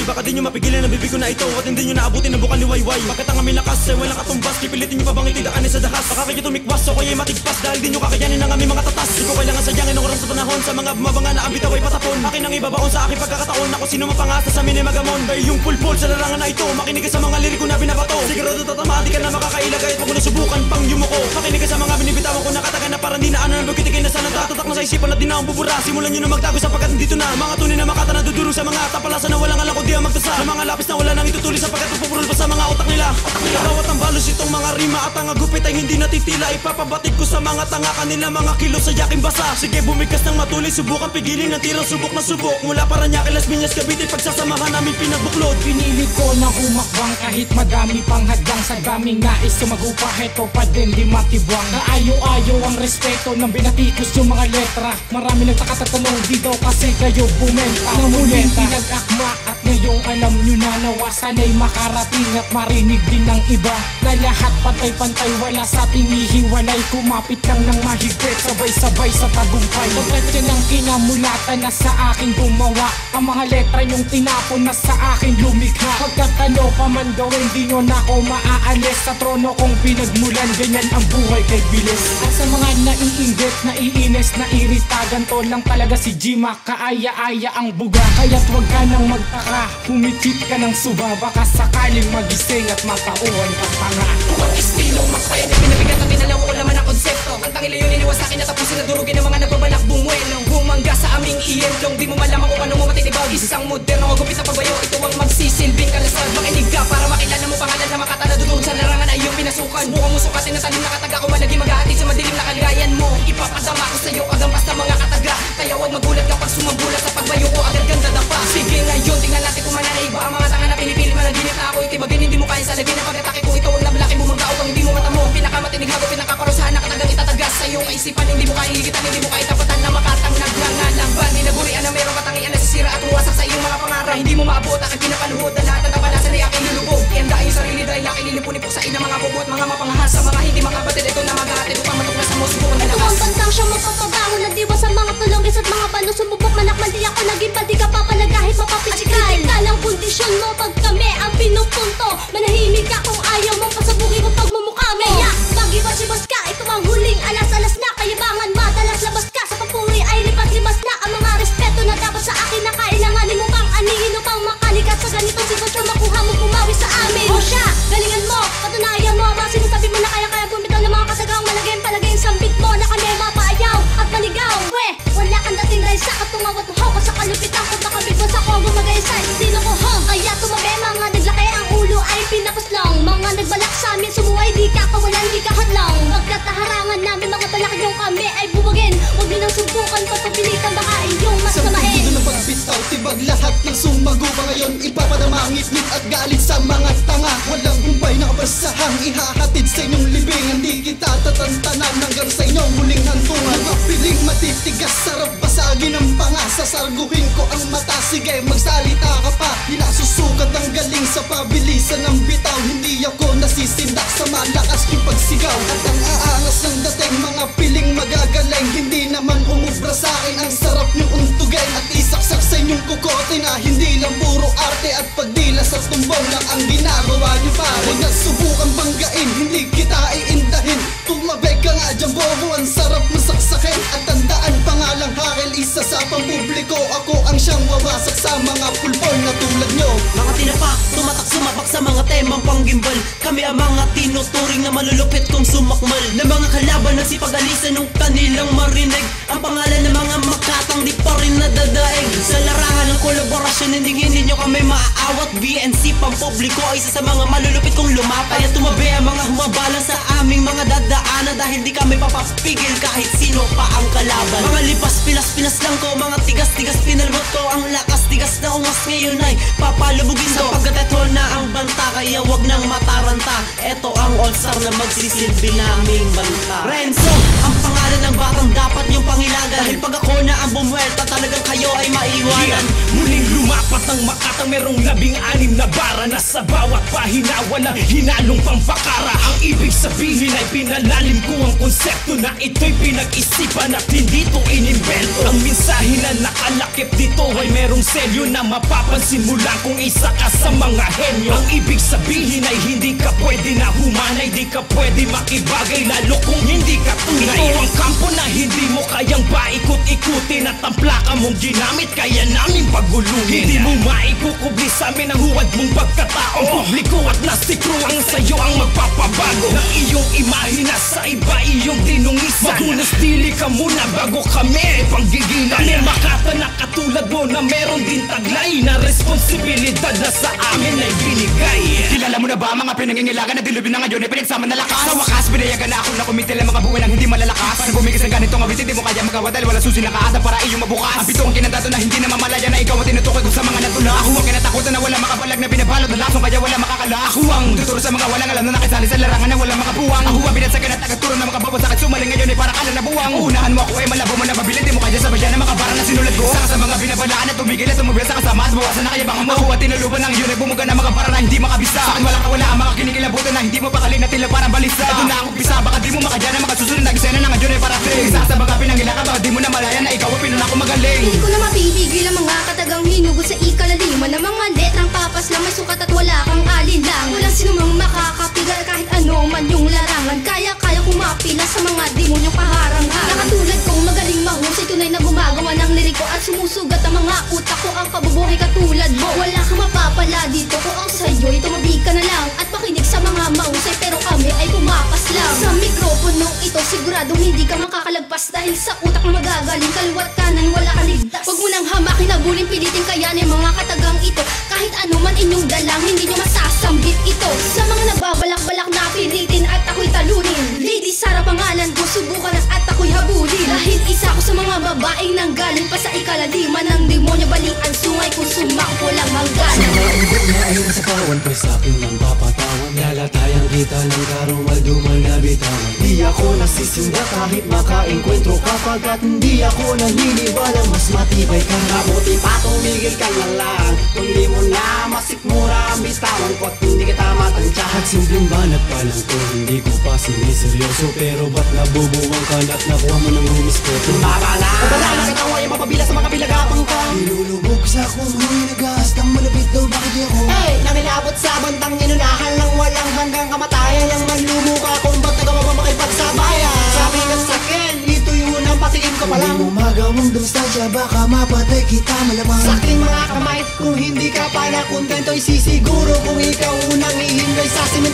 baka di nyo mapigilan ang bibig ko na ito at hindi nyo naabutin ang bukal ni Wayway. Bakit ang aming lakas ay walang katumbas, pipilitin nyo pa bang itidaan sa dahas? Baka kayo tumikwas o kayo'y matigpas dahil di nyo kakayanin ang aming mga tatas. Di ko kailangan sadyangin ang oras sa panahon, sa mga bumabanga na ang bitaw ay patapon. Akin ang ibabaon sa aking pagkakataon, ako sino mapangasa sa amin ay magamon. Kaya yung pulpul sa larangan na ito, makinig ka sa mga liriko na binabato. Sigurado tatamaan di ka na makakailag kahit wag mo na subukan pang yumuko. Makinig ka sa mga binibitawan ko nakatagan na parang di na ano ng bugitikin na sana tatatak na sa isipan at di na ang bubura. Simulan nyo na magtago sapagkat nandito na mga tunay na makata na dudurong sa mga tapalasan na walang alam kung di ang magtasa. Sa mga lapis na wala nang itutuloy sapagkat pupurol pa sa mga utak nila. Bawat ang balos itong mga rima at ang agupit ay hindi natitila. Ipapabatid ko sa mga tanga kanila mga kilos sa yaking basa. Sige bumigkas ng matuloy, subukan pigilin ang tirang subok na subok. Mula Paranaque, Las Piñas, Cavite, pagsasamahan namin pinagbuklod. Pinili ko na humakbang kahit madami pang hadlang. Sa daming nais sumagupa, heto pa din di matibwang. Kaayo-ayo ang respeto ng binatikos yung mga letra. Marami nagtakatanong di daw kasi kayo bumenta. Namuling pinag-akma at ngayong alam nyo na nawasanay makarating at marinig din ng iba. Na lahat pantay-pantay, wala sa ating ihiwalay. Kumapit lang ng mahigpit, sabay-sabay sa tagumpay. Pagkat yan ang kinamulatan na sa aking gumawa. Ang mga letra yung tinapon na sa aking lumikha. Pagkat ano pa man gawin, di nyo na ako maaalis. Sa trono kong pinagmulan, ganyan ang buhay kay bilis. At sa mga naiinggit, naiinis, nairita, ganto lang talaga si Jima. Kaaya-aya ang buga, kaya't wag ka nang magtaka. Humikit ka ng suba, baka sakaling magising at matauhan ka tanga. Kung ang estilo makpaya na pinabigat at pinalawa ko naman ang konsepto. Ang tangila yun iniwas sa akin na tapusin na durugin ng mga nagbabalak bumuelong. Humangga sa aming iyentlong, di mo malaman kung ano mo matitibag. Isang moderno, gupit na pabayo, ito ang magsisilbing kalasad. Makinig ka para makilala mo pangalan na makata na dudurog sa larangan na iyong pinasukan. Subukan mo sukatin na talim na kataga ko malagi maghahatid sa madilim na kaligayan mo. Ipapadama ko sa'yo agampas na mga kataga. Kaya huwag magulat kapag sumambulat sa pagbayo ko agad ganda dapa. Sige ngayon, tingnan natin kung mananaiba ang mga tanga na pinipili managinip na ako itibagin. Hindi mo kaya sa lagin na pag-atake ko ito ang lablaki bumangga upang hindi mo mata mo. Pinakamatinig hago, pinakaparusahan na katagang itatagas sa iyong kaisipan. Hindi mo kaya higitan, hindi mo kaya tapatan na makatang nagngangalamban. Dinagurian na merong katangian na sisira at ruwasak sa iyong mga pangarap. Hindi mo maabot ang pinapaluhod na lahat ng tabalasan ay aking lulubog. Ianda yung sarili dahil laki lilipuni-puksain ng mga bubot. Mga mapangahas sa mga hindi makabatid. Ito na maghahatid upang matuklas mo subukan na Ito lakas. ang bantang siyang mapapabangon na diwa sa mga tulongis at mga bano. Sumubok manakman di ako naging pati ka papalag kahit mapapisikal. At kritikal ang kondisyon mo pag kami ang pinupunto. Manahimik ka kung ayaw mong pasabukin kung pagmumukha mo. Kaya pag-ibas-ibas ka, ito ang huling alas-alas na. Kayabangan madalas labas ka sa papuri ay lipat-limas na. Ang mga respeto na dapat sa akin na kailanganin mo pang anihin upang makalikat sa ganitong sitwasyon. Makuha mo pumawi sa amin. O siya, galingan mo, patunayan mo ang mga sinasabi mo na kaya bumitaw ng mga kasagaang malagim. Palagay ang sambit mo na kami mapaayaw at manigaw. Wala kang dating dahil sa katungaw at tuhaw ka sa kalupitan ko. Baka bigwas ako ang gumagay sa estilo ko kaya tumabi mga naglaki ang ulo ay pinapuslong. Mga nagbalak sa amin sumuway di ka kawalan di ka hadlang. Pagkat harangan namin mga balak yung kami ay bubugin. Huwag nyo nang subukan papapilitan baka iyong mas samahin. Sa ng pagbitaw, tibag lahat ng sumaguba ngayon. Ipapadama ang ngit at galit sa mga tanga. Walang kumpay na kabasahang ihahatid sa inyong libingan. Di kita tatantanan hanggang sa inyong huling hantungan. Mga piling matitigas, sarap basagin ang panga. Sasarguhin ko ang mata, sige magsalita ka pa. Pinasusukat ang galing sa pabilisan ng bitaw. Hindi ako nasisindak sa malakas yung pagsigaw. At ang aangas ng dating, mga piling magagaling. Hindi naman umubra sa akin, ang sarap niyong untugin. At isaksak sa inyong kukote na hindi lang puro arte at pagdila sa tumbong lang ang ginagawa niyo pare. Huwag na subukan banggain, hindi kita iindahin. Tumabay ka nga dyan bobo, ang sarap masaksakin. At tandaan pa nga lang hakil, isa sa pampubliko. Ako ang siyang wawasak sa mga pulpol na tulad nyo. Mga tinapak, tumatak sumabak sa mga temang panggimbal. Kami ang mga tinuturing na malulupit kong sumakmal. Na mga kalaban na sipag-alisan nung kanilang marinig. Ang pangalan ng mga makatang di pa rin nadadaig. Sa larangan ng kolaborasyon, hindi nyo kami maaawat. BNC pampubliko ay isa sa mga malulupit kong lumapay. At tumabi ang mga humabalang sa aming mga dadaanan. Dahil di kami papapigil kahit sino pa ang kalaban. Mga lipas, pilas lang ko, mga tigas pinalbot ko. Ang lakas, tigas na ungas ngayon ay papalubugin ko. Sapagkat eto na ang banta, kaya wag nang mataranta. Eto ang all-star na magsisilbi naming banta. Renzo, ang pangalan ng batang dapat yung pangilagan. Dahil pag ako na ang bumuelta, talagang kayo ay maiwanan. Muling lumapat ng makatang merong 11 anim na bara na sa bawat pahina walang hinalong pampakara. Ang ibig sabihin ay pinalalim ko ang konsepto na ito'y pinag-isipan at hindi to inimbento. Ang mensahe na nakalakip dito ay merong selyo na mapapansin mo lang kung isa ka sa mga henyo. Ang ibig sabihin ay hindi ka pwede na humanay, di ka pwede makibagay lalo kung hindi ka tunay. Ito ang kampo na hindi mo kayang paikot-ikutin at ang plaka mong ginamit kaya namin paguluhin. Hindi mo maikukubli sa amin ang huwad mong pagkatao. Publiko at nasikro ang sa'yo ang magpapabago ng iyong imahe na sa iba iyong dinungisan. Magunas dili ka muna bago kami panggigilan. Kami makata na katulad mo na meron din taglay na responsibilidad na sa amin ay binigay. Kilala mo na ba mga pinangingilagan na dilubin na ngayon ay pinagsama na lakas? Sa wakas, pinayagan na ako na kumitil ang mga buwan ang hindi malalakas. Para bumigis ng ganitong awit, hindi mo kaya magawa dahil wala susi na kaasa para iyong mabukas. Ang pito ang kinandato na hindi na mamalaya na ikaw ang tinutukoy ko sa mga natula. Ako ang kinatakutan na wala makapalag na binabalot na lasong kaya wala makakala. Ako ang tuturo sa mga walang alam na nakisali sa larangan na wala makabuwang. Ako ang binatsagan at tagaturo na makababasa at sumaling ngayon ay para kala na buwang. Unahan mo ako ay malabo mo na mabilin, di mo kaya sa bayan na makabara na sinulat ko. Saka sa mga binabalaan na tumigil at tumubila sa kasama at bawasan na kayabangan mo. Ako at tinuluban ng yun ay bumuga na makabara na hindi makabisa. Sa akin walang kawala ang mga kinikilabutan na hindi mo pakalin na tila parang balisa. Ito na akong pisa, baka di mo makadya na makasusunod na gisena na ngayon ay parating. Isa sa mga pinangilaka baka di mo na malaya na ikaw ang pinuna ko magaling. Hindi ko na mapipigil ang mga katagang hinugot sa ikalaliman ng mga letrang papas lang may sukat at wala kang alinlang. Walang sinumang makakapigal kahit ano man yung larangan. Kaya kong mapila sa mga demonyong paharanghan. Nakatulad kong magaling mahusay, tunay na gumagawa ng liriko at sumusugat ang mga utak ko ang kabubuhay katulad mo. Wala kang mapapala dito kung ang sa'yo ito mabig ka na lang at makinig sa mga mahusay pero kami ay pumapas lang. Sa mikroponong ito siguradong hindi ka makakalagpas dahil sa utak na magagaling kaliwat kanan wala ka ligtas. Huwag mo nang hamakin, habulin, pilitin kayanin mga katagang ito. Kahit ano man inyong dalang hindi nyo masasambit ito. Sa mga nagbabalak-balak na pilitin at ako'y talunin. Lady Sara pangalan ko, subukan at ako'y habulin. Dahil isa ko sa mga babaeng nanggaling pa sa ikalaliman ng demonyo, balian sungay kung sumakpo lang hanggan. Sa mga ugot na ay nasa pawan ko'y sa akin ng papatawan. Nalatayang kita ng karumal dumal na bitawan. Di ako nasisinda kahit makaengkwentro ka, pagkat hindi ako naniniwala mas matibay ka. Mabuti pa tumigil ka na lang kung di mo na masikmura ang bitawan ko at hindi kita matansya. At simpleng banat pa lang to, hindi ko pa siniseryoso. Pero ba't nabubuwang ka na't nakuha mo ng rumispeto? Babala kita ko ay mapabila sa mga pilagapang ka. Nilulubog sa kumuloy na gas ng malapit daw bakit di ako? Hey, nangilabot sa bantang inunahan lang walang hanggang kamatayan. Yang manlumo ka kung ba't nagawa mo makipagsabayan. Sabi ka sa'kin, ito yung unang patingin ko pa lang. Kung umagawang dumastansya, baka mapatay kita malamang. Sa aking mga kamay, kung hindi ka pa na kontento, isisiguro kung ikaw unang ihimlay sa simula.